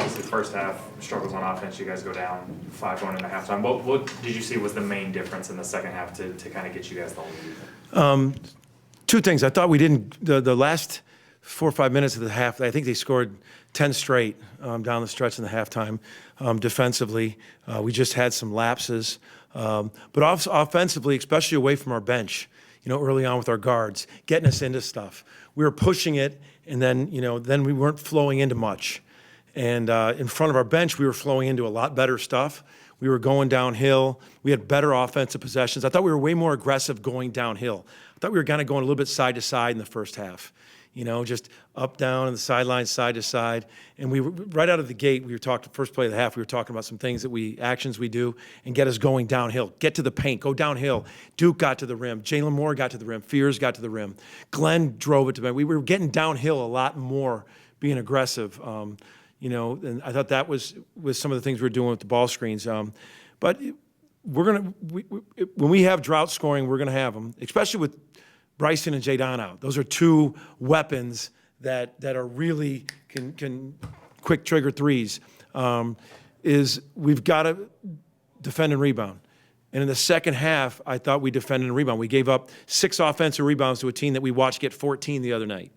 obviously first half struggles on offense. You guys go down 5 going into halftime. What did you see was the main difference in the second half to kind of get you guys the lead? Two things. I thought we didn't, the last 4 or 5 minutes of the half, I think they scored 10 straight down the stretch in the halftime defensively. We just had some lapses. But offensively, especially away from our bench, early on with our guards, getting us into stuff. We were pushing it, and then we weren't flowing into much. And in front of our bench, we were flowing into a lot better stuff. We were going downhill. We had better offensive possessions. I thought we were way more aggressive going downhill. I thought we were kind of going a little bit side to side in the first half. Just up, down, and the sideline, side to side. And we were right out of the gate, we were talking, first play of the half, we were talking about some things actions we do and get us going downhill. Get to the paint, go downhill. Duke got to the rim. Jalen Moore got to the rim. Fears got to the rim. Glenn drove it to me. We were getting downhill a lot more, being aggressive. And I thought that was some of the things we were doing with the ball screens. But when we have drought scoring, we're going to have them, especially with Bryson and Jadon out. Those are two weapons that are really can quick trigger threes. Is we've got to defend and rebound. And in the second half, I thought we defended and rebound. We gave up 6 offensive rebounds to a team that we watched get 14 the other night.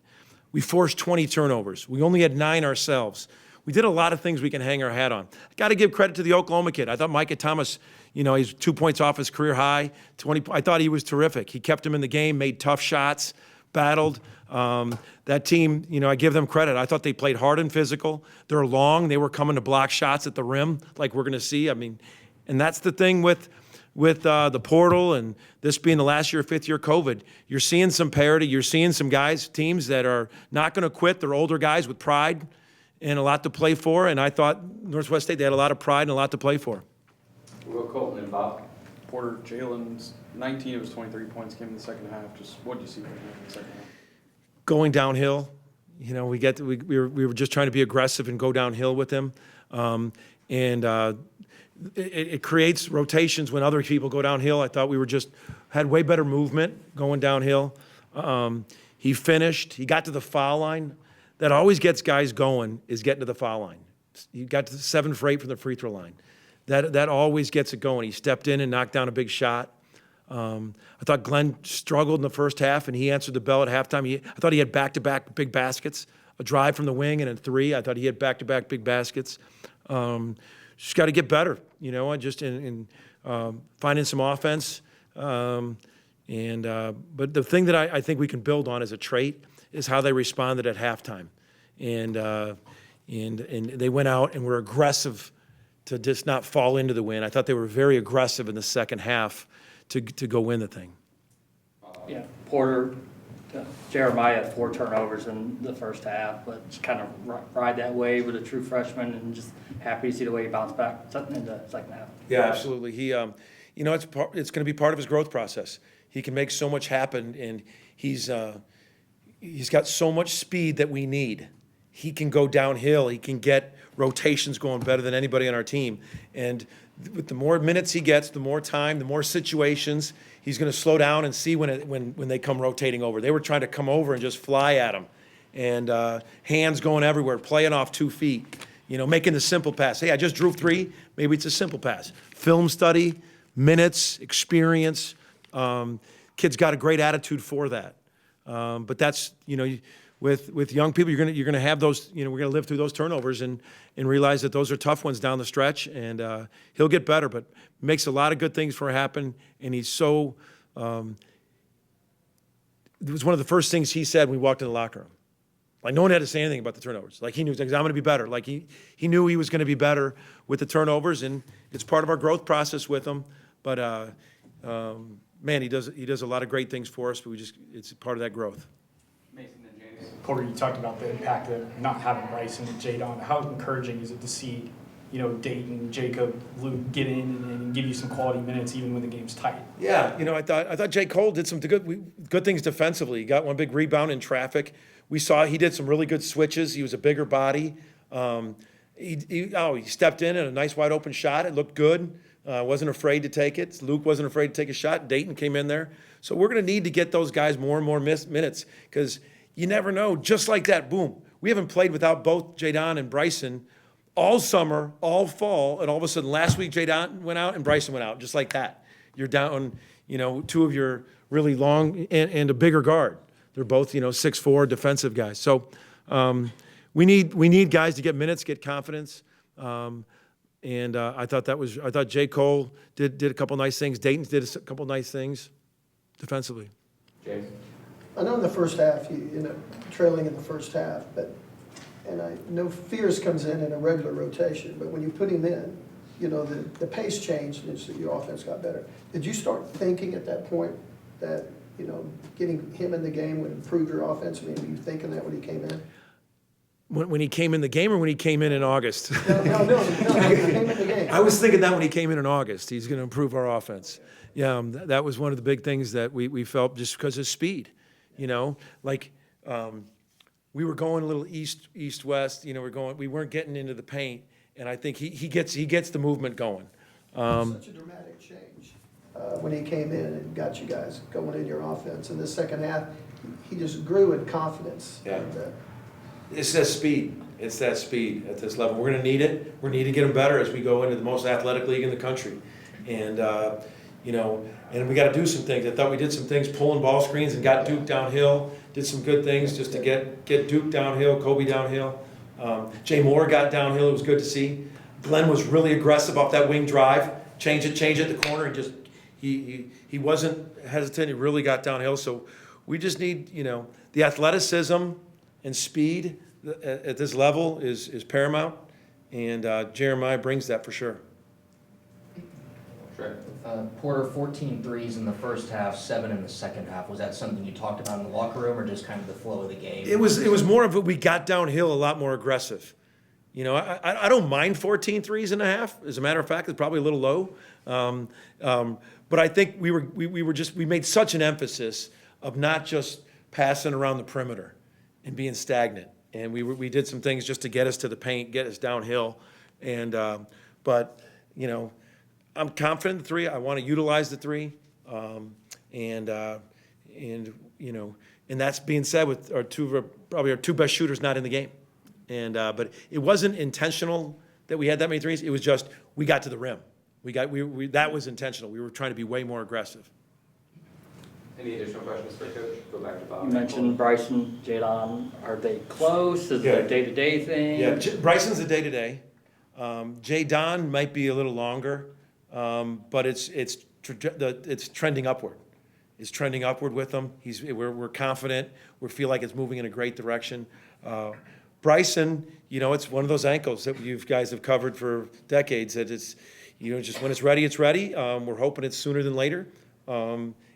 We forced 20 turnovers. We only had 9 ourselves. We did a lot of things we can hang our hat on. I got to give credit to the Oklahoma kid. I thought Micah Thomas, he's 2 points off his career high. 20. I thought he was terrific. He kept him in the game, made tough shots, battled. That team, I give them credit. I thought they played hard and physical. They're long. They were coming to block shots at the rim, like we're going to see. And that's the thing with the portal and this being the last year of 5th year COVID. You're seeing some parity. You're seeing some teams that are not going to quit. They're older guys with pride and a lot to play for. And I thought Northwest State, they had a lot of pride and a lot to play for. Will Colton and Bob. Porter, Jalen's 19 of his 23 points came in the second half. Just what did you see from him in the second half? Going downhill, we were just trying to be aggressive and go downhill with him. It creates rotations when other people go downhill. I thought we had way better movement going downhill. He finished. He got to the foul line. That always gets guys going, is getting to the foul line. He got to 7 for 8 from the free throw line. That always gets it going. He stepped in and knocked down a big shot. I thought Glenn struggled in the first half, and he answered the bell at halftime. I thought he had back-to-back big baskets, a drive from the wing and a 3. I thought he had back-to-back big baskets. Just got to get better, just in finding some offense. But the thing that I think we can build on as a trait is how they responded at halftime. And they went out and were aggressive to just not fall into the win. I thought they were very aggressive in the second half to go win the thing. Yeah, Porter, Jeremiah had 4 turnovers in the first half, but just kind of ride that wave with a true freshman, and just happy to see the way he bounced back in the second half. Yeah, absolutely. He, it's going to be part of his growth process. He can make so much happen, and he's got so much speed that we need. He can go downhill. He can get rotations going better than anybody on our team. And with the more minutes he gets, the more time, the more situations, he's going to slow down and see when they come rotating over. They were trying to come over and just fly at him. And hands going everywhere, playing off 2 feet, making the simple pass. Hey, I just drew 3. Maybe it's a simple pass. Film study, minutes, experience. Kid's got a great attitude for that. But that's, with young people, you're gonna have those. We're gonna live through those turnovers and realize that those are tough ones down the stretch. And he'll get better, but makes a lot of good things for happen. And he's so. It was one of the first things he said when we walked in the locker room. Like, no one had to say anything about the turnovers. Like, he knew, like, I'm going to be better. Like, he knew he was going to be better with the turnovers, and it's part of our growth process with him. But man, he does a lot of great things for us. But it's part of that growth. Mason and James. Porter, you talked about the impact of not having Bryson and Jadon. How encouraging is it to see, Dayton, Jacob, Luke get in and give you some quality minutes even when the game's tight? Yeah, I thought J. Cole did some good things defensively. He got one big rebound in traffic. We saw he did some really good switches. He was a bigger body. He stepped in a nice wide open shot. It looked good. Wasn't afraid to take it. Luke wasn't afraid to take a shot. Dayton came in there. So we're going to need to get those guys more and more minutes, because you never know. Just like that, boom. We haven't played without both Jadon and Bryson all summer, all fall, and all of a sudden, last week, Jadon went out and Bryson went out, just like that. You're down, two of your really long and a bigger guard. They're both, 6'4", defensive guys. So we need guys to get minutes, get confidence. And I thought J. Cole did a couple nice things. Dayton did a couple nice things defensively. James? I know in the first half, trailing in the first half, and I know Fierce comes in a regular rotation, but when you put him in, the pace changed and your offense got better. Did you start thinking at that point that, getting him in the game would improve your offense? I mean, were you thinking that when he came in? When he came in the game or when he came in August? No, he came in the game. I was thinking that when he came in August, he's going to improve our offense. Yeah, that was one of the big things that we felt just because of speed. We were going a little east-west. We weren't getting into the paint, and I think he gets the movement going. Such a dramatic change when he came in and got you guys going in your offense. In the second half, he just grew in confidence. Yeah. And, It's that speed. It's that speed at this level. We're going to need it. We need to get him better as we go into the most athletic league in the country. And, and we got to do some things. I thought we did some things pulling ball screens and got Duke downhill. Did some good things just to get Duke downhill, Kobe downhill. Jay Moore got downhill. It was good to see. Glenn was really aggressive off that wing drive. Change it the corner, and just he wasn't hesitant. He really got downhill. So we just need the athleticism and speed at this level is paramount, and Jeremiah brings that for sure. Sure. Porter, 14 threes in the first half, 7 in the second half. Was that something you talked about in the locker room, or just kind of the flow of the game? It was more of we got downhill a lot more aggressive. I don't mind 14 threes and a half. As a matter of fact, it's probably a little low. But I think we made such an emphasis of not just passing around the perimeter and being stagnant. And we did some things just to get us to the paint, get us downhill. And but I'm confident in the three. I want to utilize the three. And that's being said with probably our two best shooters not in the game. And but it wasn't intentional that we had that many threes. It was just we got to the rim. That was intentional. We were trying to be way more aggressive. Any additional questions for Coach? Go back to Bob. You mentioned Bryson, Jadon. Are they close? Is it a day-to-day thing? Yeah, Bryson's a day-to-day. Jadon might be a little longer, but it's trending upward. It's trending upward with him. We're confident. We feel like it's moving in a great direction. Bryson, it's one of those ankles that you guys have covered for decades. That it's, just when it's ready, it's ready. We're hoping it's sooner than later.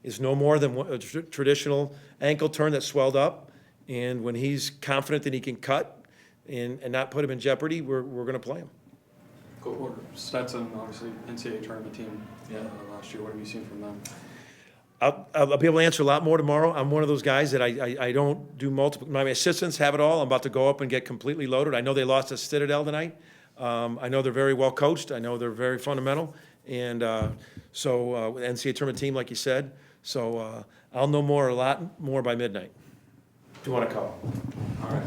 It's no more than a traditional ankle turn that swelled up. And when he's confident that he can cut and not put him in jeopardy, we're going to play him. Cool. Porter, Stetson, obviously NCAA tournament team last year. What have you seen from them? I'll be able to answer a lot more tomorrow. I'm one of those guys that I don't do multiple. My assistants have it all. I'm about to go up and get completely loaded. I know they lost to Citadel tonight. I know they're very well coached. I know they're very fundamental. And so NCAA tournament team, like you said. So I'll know a lot more by midnight. If you want to call. All right.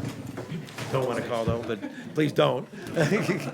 Don't want to call, though, but please don't.